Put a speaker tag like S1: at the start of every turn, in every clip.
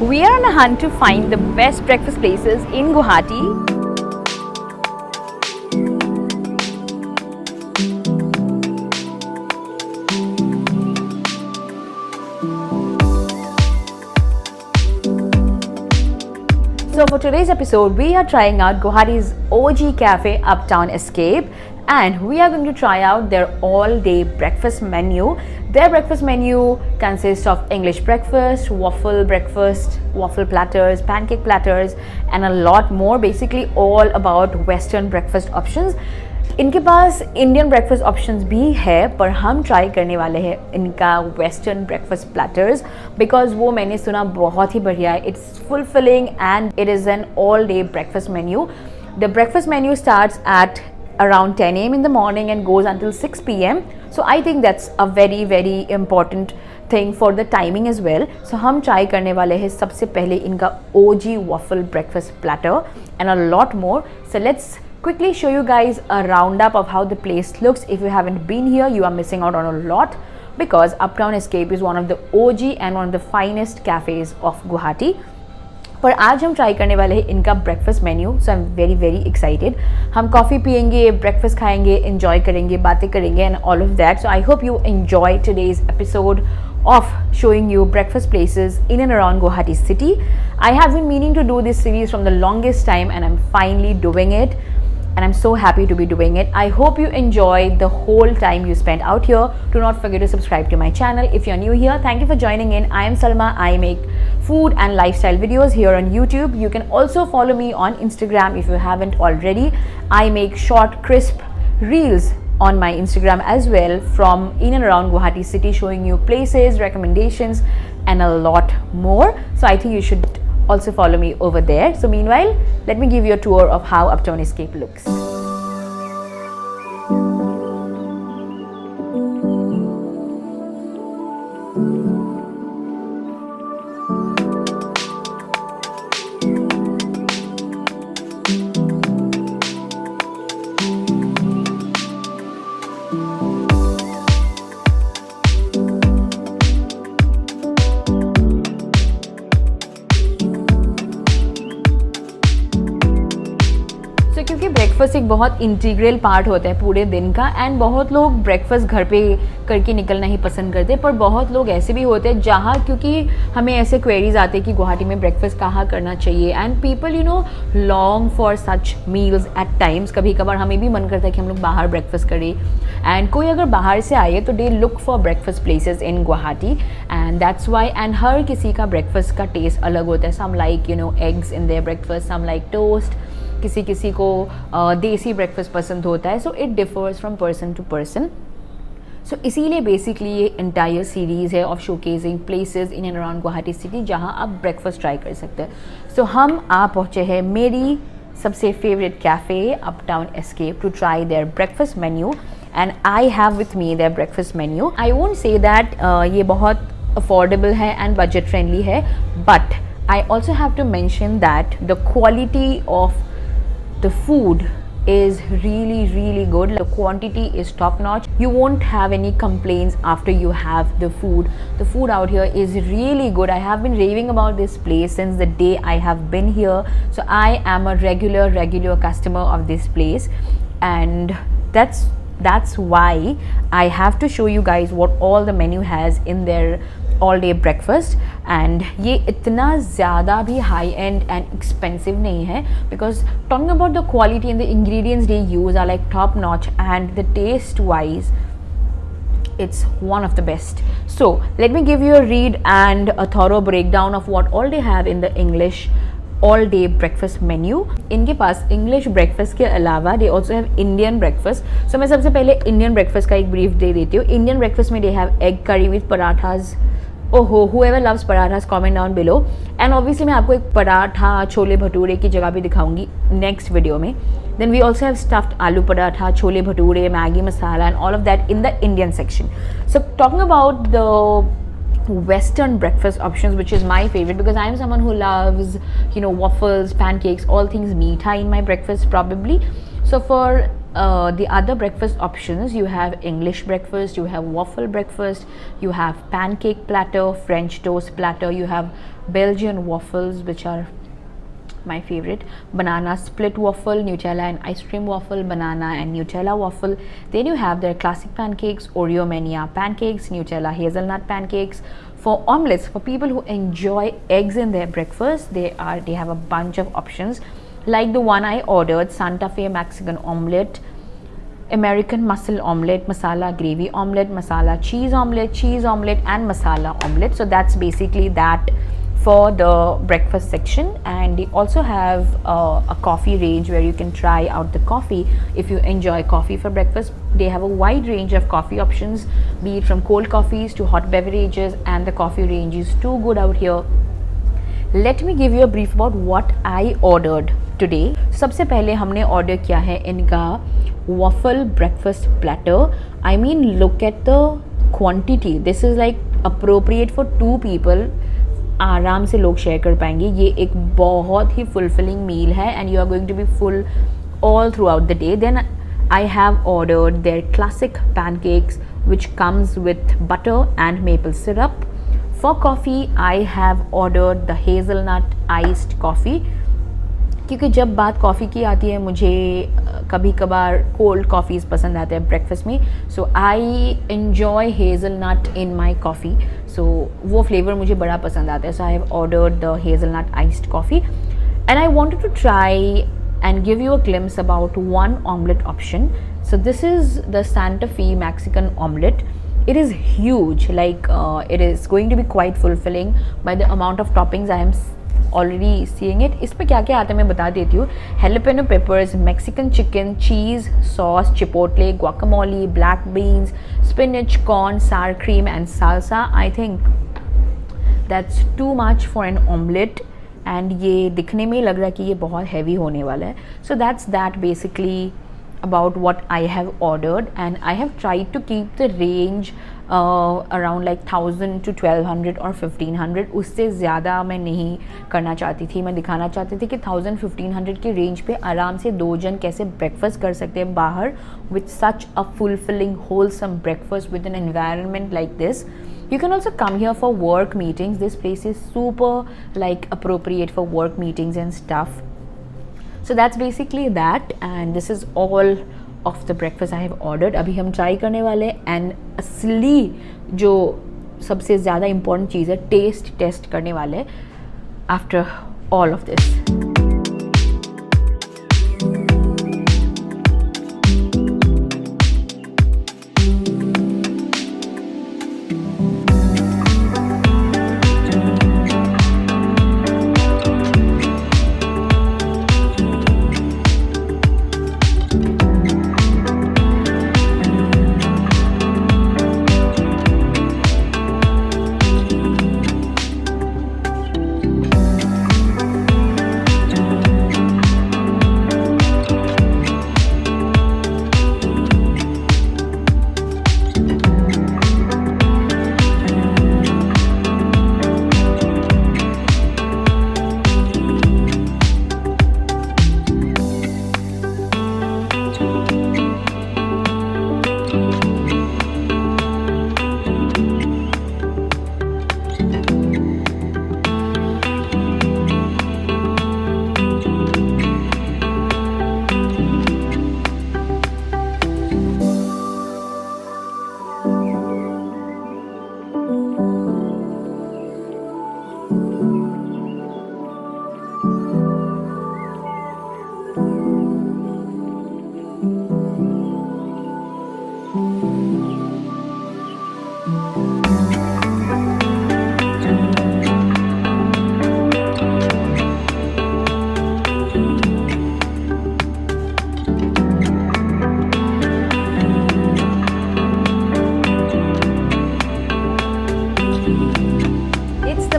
S1: We are on a hunt to find the best breakfast places in Guwahati. So for today's episode, we are trying out Guwahati's OG cafe, Uptown Escape, and we are going to try out their all-day breakfast menu. Their breakfast menu consists of English breakfast, waffle platters, pancake platters, and a lot more. Basically, all about Western breakfast options. इनके पास Indian breakfast options भी है, पर हम try करने वाले हैं इनका western breakfast platters because वो मैंने सुना बहुत ही बढ़िया है. It's fulfilling and it is an all day breakfast menu. The breakfast menu starts at around 10 a.m. in the morning and goes until 6 p.m. So I think that's a very important thing for the timing as well. So हम try करने वाले हैं सबसे पहले इनका OG waffle breakfast platter and a lot more. So let's quickly show you guys a roundup of how the place looks. If you haven't been here, you are missing out on a lot because Uptown Escape is one of the OG and one of the finest cafes of Guwahati. पर आज हम try करने वाले हैं इनका breakfast menu. So I am very excited. हम coffee पियेंगे, breakfast खाएंगे, एंजॉय करेंगे, बातें करेंगे and all of that. So I hope you enjoy today's episode of showing you breakfast places in and around Guwahati city. I have been meaning to do this series from the longest time and I'm finally doing it. And I'm so happy to be doing it. I hope you enjoyed the whole time you spent out here. Do not forget to subscribe to my channel. If you're new here, thank you for joining in. I am Salma. I make food and lifestyle videos here on YouTube. You can also follow me on Instagram if you haven't already. I make short, crisp reels on my Instagram as well from in and around Guwahati city, showing you places, recommendations and a lot more. So I think you should also follow me over there. So meanwhile, let me give you a tour of how Uptown Escape looks. क्योंकि breakfast एक बहुत integral part होता है पूरे दिन का and बहुत लोग ब्रेकफास्ट घर पे करके निकलना ही पसंद करते हैं, पर बहुत लोग ऐसे भी होते हैं जहाँ क्योंकि हमें ऐसे क्वेरीज आते हैं कि गुवाहाटी में ब्रेकफास्ट कहाँ करना चाहिए and people long for such meals at times. कभी कभार हमें भी मन करता है कि हम लोग बाहर ब्रेकफास्ट करें एंड कोई अगर बाहर से आए तो they look for breakfast places in Guwahati and that's why. And हर किसी का ब्रेकफास्ट का टेस्ट अलग होता है. Some like eggs in their breakfast, some like toast, किसी को देसी ब्रेकफास्ट पसंद होता है. So it differs from person to person. So इसीलिए बेसिकली ये एंटायर सीरीज़ है of showcasing places in and around Guwahati city जहाँ आप ब्रेकफास्ट ट्राई कर सकते हैं. सो हम आ पहुँचे हैं मेरी सबसे favourite cafe Uptown Escape to try their breakfast menu and I have with me their breakfast menu. I won't say that ये बहुत अफोर्डेबल है एंड बजट फ्रेंडली है, but I also have to mention that the quality of the food is really good. The quantity is top notch. You won't have any complaints after you have the food. The food out here is really good. I have been raving about this place since the day I have been here. So I am a regular customer of this place and that's why I have to show you guys what all the menu has in their all day breakfast. And ये इतना ज़्यादा भी high and and expensive नहीं है because talking about the quality and the ingredients they use are like top notch and the taste wise it's one of the best. So let me give you a read and a thorough breakdown of what all they have in the English all day breakfast menu. इनके पास English breakfast के अलावा they also have Indian breakfast. So मैं सबसे पहले Indian breakfast का एक brief दे देती हूँ. Indian breakfast में they have egg curry with parathas. whoever loves parathas comment down below. And obviously मैं आपको एक पराठा छोले भटूरे की जगह भी दिखाऊंगी नेक्स्ट वीडियो में. Then we also have stuffed aloo paratha, chole bhature, Maggi masala and all of that in the Indian section. So talking about the Western breakfast options, which is my favorite because I am someone who loves waffles, pancakes, all things meetha in my breakfast probably. So for The other breakfast options, you have English breakfast, you have waffle breakfast, you have pancake platter, French toast platter, you have Belgian waffles, which are my favorite, banana split waffle, Nutella and ice cream waffle, banana and Nutella waffle. Then you have their classic pancakes, Oreo Mania pancakes, Nutella hazelnut pancakes. For omelets, for people who enjoy eggs in their breakfast, they have a bunch of options, like the one I ordered, Santa Fe Mexican omelette, American mussel omelette, masala gravy omelette, masala cheese omelette and masala omelette. So that's basically that for the breakfast section. And they also have a coffee range where you can try out the coffee if you enjoy coffee for breakfast. They have a wide range of coffee options, be it from cold coffees to hot beverages, and the coffee range is too good out here. Let me give you a brief about what I ordered today. सबसे पहले हमने order किया है इनका waffle breakfast platter. I mean, look at the quantity. This is like appropriate for 2 people. आराम से लोग share कर पाएंगे. ये एक बहुत ही fulfilling meal है and you are going to be full all throughout the day. Then I have ordered their classic pancakes, which comes with butter and maple syrup. For coffee, I have ordered the hazelnut iced coffee. क्योंकि जब बात coffee की आती है, मुझे कभी कभार cold coffees पसंद आते हैं ब्रेकफास्ट में. So I enjoy hazelnut in my coffee. So वो फ्लेवर मुझे बड़ा पसंद आता है. So I have ordered the hazelnut iced coffee and I wanted to try and give you a glimpse about one omelette option. So this is the Santa Fe Mexican omelette. It is huge, like it is going to be quite fulfilling by the amount of toppings I am already seeing it. इस पे क्या क्या आता है मैं बता देती हूँ. Jalapeno peppers, Mexican chicken, cheese, sauce, chipotle, guacamole, black beans, spinach, corn, sour cream and salsa. I think that's too much for an omelette. And ये दिखने में ही लग रहा है कि ये बहुत हैवी होने वाला है. So that's that basically about what I have ordered and I have tried to keep the range around like 1000 to 1200 और 1500. उससे ज़्यादा मैं नहीं करना चाहती थी. मैं दिखाना चाहती थी कि 1000-1500 के रेंज पे आराम से 2 जन कैसे ब्रेकफास्ट कर सकते हैं बाहर with such a fulfilling wholesome breakfast with an environment like this. You can also come here for work meetings. This place is super like appropriate for work meetings and stuff. So that's basically that, and this is all of the breakfast I have ordered. अभी हम try करने वाले and असली जो सबसे ज़्यादा important चीज़ है test करने वाले after all of this.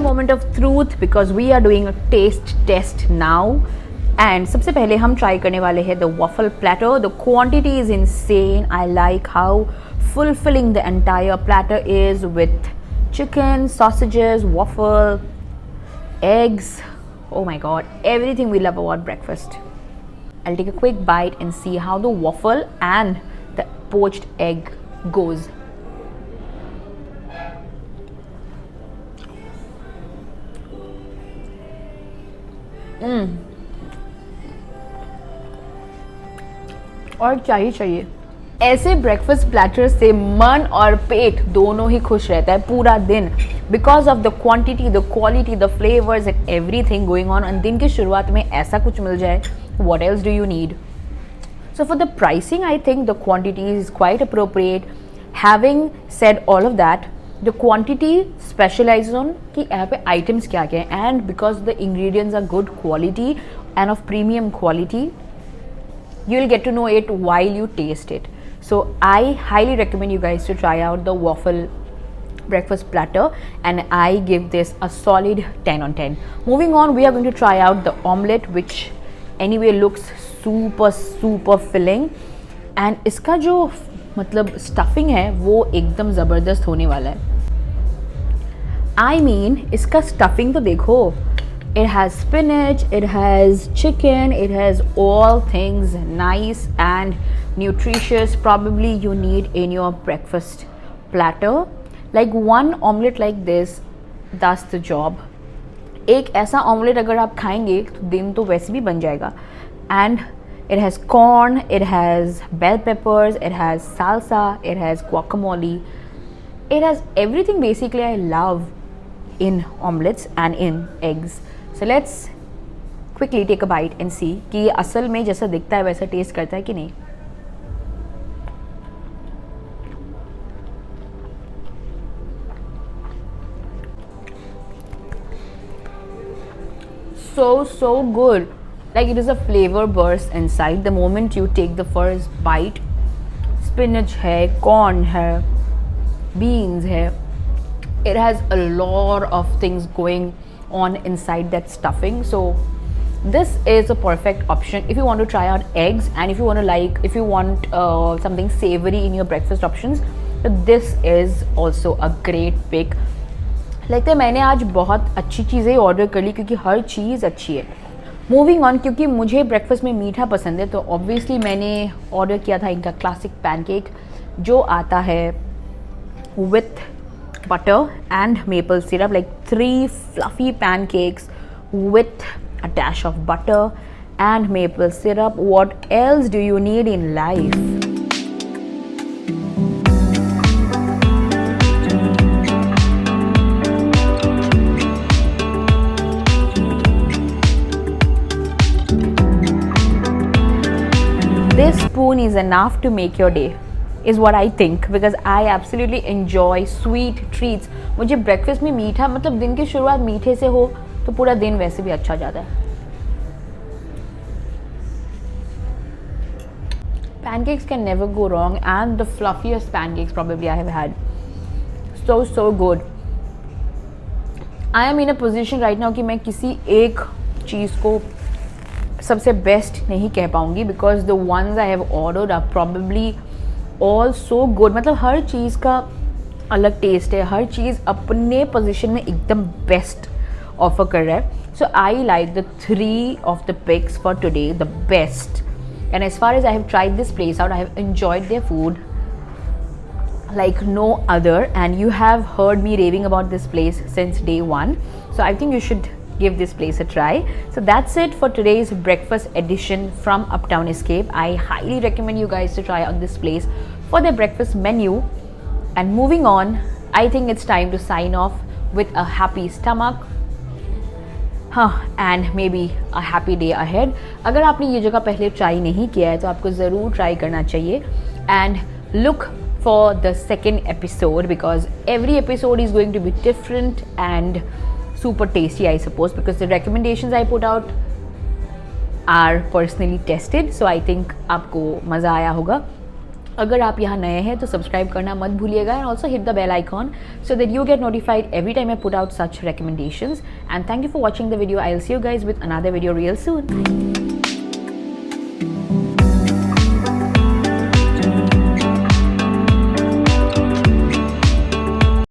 S1: Moment of truth because we are doing a taste test now. And सबसे पहले हम ट्राई करने वाले हैं the waffle platter. The quantity is insane. I like how fulfilling the entire platter is with chicken, sausages, waffle, eggs. Oh my god, everything we love about breakfast. I'll take a quick bite and see how the waffle and the poached egg goes. और चाहिए ऐसे breakfast platter से मन और पेट दोनों ही खुश रहता है पूरा दिन, because of the quantity, the quality, the flavours and everything going on. और दिन की शुरुआत में ऐसा कुछ मिल जाए, what else do you need? So for the pricing I think the quantity is quite appropriate. Having said all of that, the quantity specialise on कि यहाँ पे आइटम्स क्या क्या है, and because the ingredients are good quality and of premium quality, you will get to know it while you taste it. So I highly recommend you guys to try out the waffle breakfast platter, and I give this a solid 10 on 10. Moving on, we are going to try out the omelette, which anyway looks super filling, and इसका जो मतलब stuffing है वो एकदम ज़बरदस्त होने वाला है। I mean इसका stuffing तो देखो, it has spinach, it has chicken, it has all things nice and nutritious probably you need in your breakfast platter. Like one omelette like this does the job. एक ऐसा omelette अगर आप खाएंगे तो दिन तो वैसे भी बन जाएगा। And it has corn, it has bell peppers, it has salsa, it has guacamole, it has everything basically I love in omelets and in eggs. So let's quickly take a bite and see कि ये असल में जैसा दिखता है वैसा test करता है कि नहीं। So good. Like it is a flavor burst inside the moment you take the first bite. Spinach है, corn है, beans है. It has a lot of things going on inside that stuffing, so this is a perfect option if you want to try out eggs, and if you want something savory in your breakfast options, so this is also a great pick. लगता है मैंने आज बहुत अच्छी चीज़ें order कर ली क्योंकि हर चीज़ अच्छी है। मूविंग ऑन, क्योंकि मुझे ब्रेकफास्ट में मीठा पसंद है तो ऑब्वियसली मैंने ऑर्डर किया था इनका क्लासिक पैनकेक जो आता है with butter and maple syrup, like 3 fluffy pancakes with a dash of butter and maple syrup. What else do you need in life? This spoon is enough to make your day, is what I think, because I absolutely enjoy sweet treats. मुझे breakfast में मीठा, मतलब दिन की शुरुआत मीठे से हो तो पूरा दिन वैसे भी अच्छा जाता है। Pancakes can never go wrong, and the fluffiest pancakes probably I have had. So good. I am in a position right now कि मैं किसी एक चीज़ को सबसे बेस्ट नहीं कह पाऊँगी, because the ones I have ordered are probably all so good. मतलब हर चीज़ का अलग टेस्ट है, हर चीज़ अपने पोजीशन में एकदम बेस्ट ऑफर कर रहा है। So I like the 3 of the picks for today the best, and as far as I have tried this place out, I have enjoyed their food like no other, and you have heard me raving about this place since day one, so I think you should give this place a try. So that's it for today's breakfast edition from Uptown Escape. I highly recommend you guys to try out this place for their breakfast menu. And moving on, I think it's time to sign off with a happy stomach and maybe a happy day ahead. अगर आपने ये जगह पहले try नहीं किया है तो आपको ज़रूर ट्राई करना चाहिए, and look for the second episode because every episode is going to be different and super tasty, I suppose, because the recommendations I put out are personally tested. So I think आपको मज़ा आया होगा। अगर आप यहाँ नए हैं तो सब्सक्राइब करना मत भूलिएगा, and also hit the bell icon so that you get notified every time I put out such recommendations. And thank you for watching the video. I'll see you guys with another video real soon.